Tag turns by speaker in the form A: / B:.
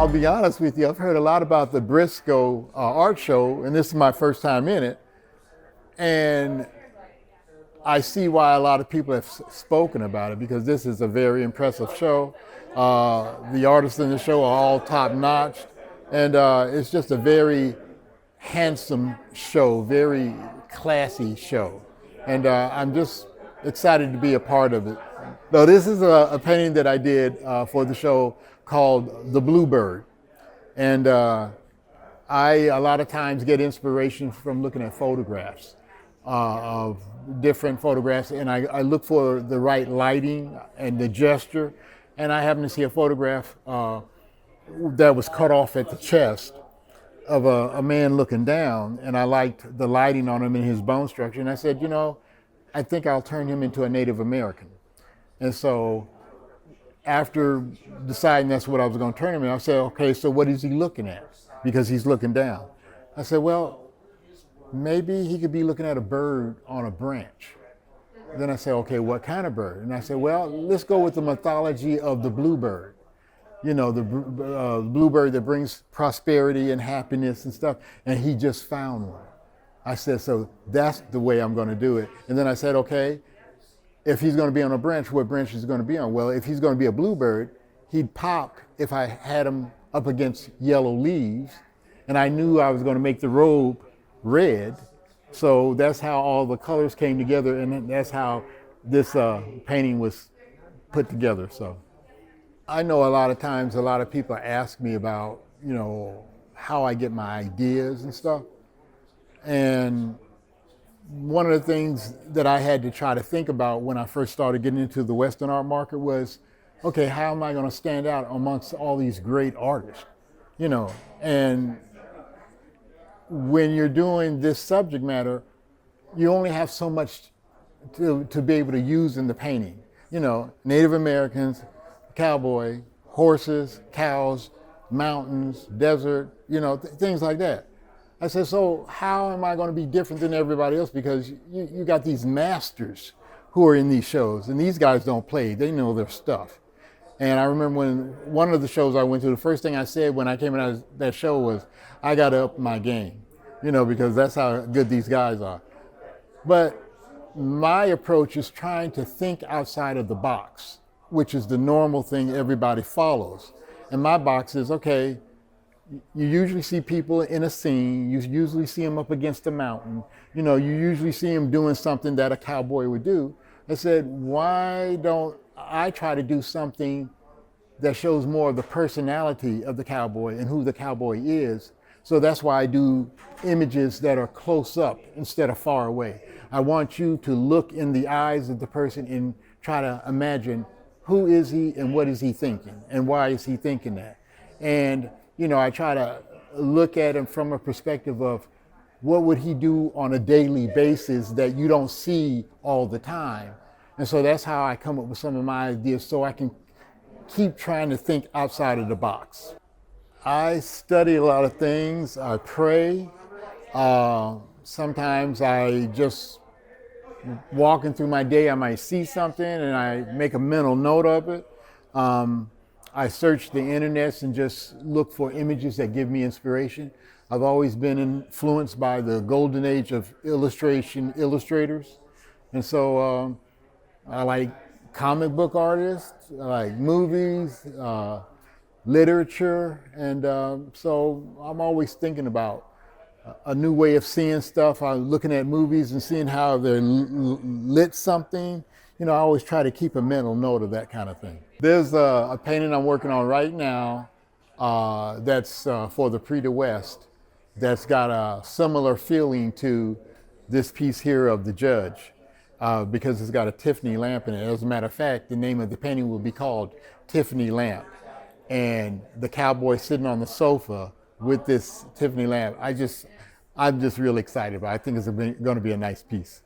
A: I'll be honest with you, I've heard a lot about the Briscoe Art Show, and this is my first time in it. And I see why a lot of people have spoken about it, because this is a very impressive show. The artists in the show are all top notch, and it's just a very handsome show, very classy show. And I'm just excited to be a part of it. So this is a painting that I did for the show called The Bluebird. And I, a lot of times, get inspiration from looking at photographs of different photographs, and I look for the right lighting and the gesture. And I happened to see a photograph that was cut off at the chest of a man looking down, and I liked the lighting on him and his bone structure. And I said, you know, I think I'll turn him into a Native American. And so after deciding that's what I was going to turn him in, I said, okay, so what is he looking at? Because he's looking down. I said, well, maybe he could be looking at a bird on a branch. Then I said, okay, what kind of bird? And I said, well, let's go with the mythology of the bluebird. You know, the bluebird that brings prosperity and happiness and stuff. And he just found one. I said, so that's the way I'm going to do it. And then I said, okay, if he's going to be on a branch, what branch is he going to be on? Well, if he's going to be a bluebird, he'd pop if I had him up against yellow leaves. And I knew I was going to make the robe red. So that's how all the colors came together, and that's how this painting was put together. So I know a lot of times a lot of people ask me about, you know, how I get my ideas and stuff. And one of the things that I had to try to think about when I first started getting into the Western art market was, okay, how am I going to stand out amongst all these great artists? You know, and when you're doing this subject matter, you only have so much to be able to use in the painting. You know, Native Americans, cowboy, horses, cows, mountains, desert, you know, things like that. I said, so how am I going to be different than everybody else? Because you got these masters who are in these shows, and these guys don't play, they know their stuff. And I remember when one of the shows I went to, the first thing I said when I came out of that show was, I got to up my game, you know, because that's how good these guys are. But my approach is trying to think outside of the box, which is the normal thing everybody follows. And my box is, okay, you usually see people in a scene, you usually see them up against a mountain, you know, you usually see them doing something that a cowboy would do. I said, why don't I try to do something that shows more of the personality of the cowboy and who the cowboy is? So that's why I do images that are close up instead of far away. I want you to look in the eyes of the person and try to imagine, who is he and what is he thinking and why is he thinking that? And you know, I try to look at him from a perspective of what would he do on a daily basis that you don't see all the time. And so that's how I come up with some of my ideas, so I can keep trying to think outside of the box. I study a lot of things. I pray. Sometimes I just walking through my day, I might see something and I make a mental note of it. I search the internet and just look for images that give me inspiration. I've always been influenced by the golden age of illustrators. And so I like comic book artists, I like movies, literature. And so I'm always thinking about a new way of seeing stuff. I'm looking at movies and seeing how they're lit something. You know, I always try to keep a mental note of that kind of thing. There's a painting I'm working on right now that's for the Prix de West that's got a similar feeling to this piece here of the Judge because it's got a Tiffany lamp in it. As a matter of fact, the name of the painting will be called Tiffany Lamp. And the cowboy sitting on the sofa with this Tiffany lamp, I'm just really excited about it. I think it's going to be a nice piece.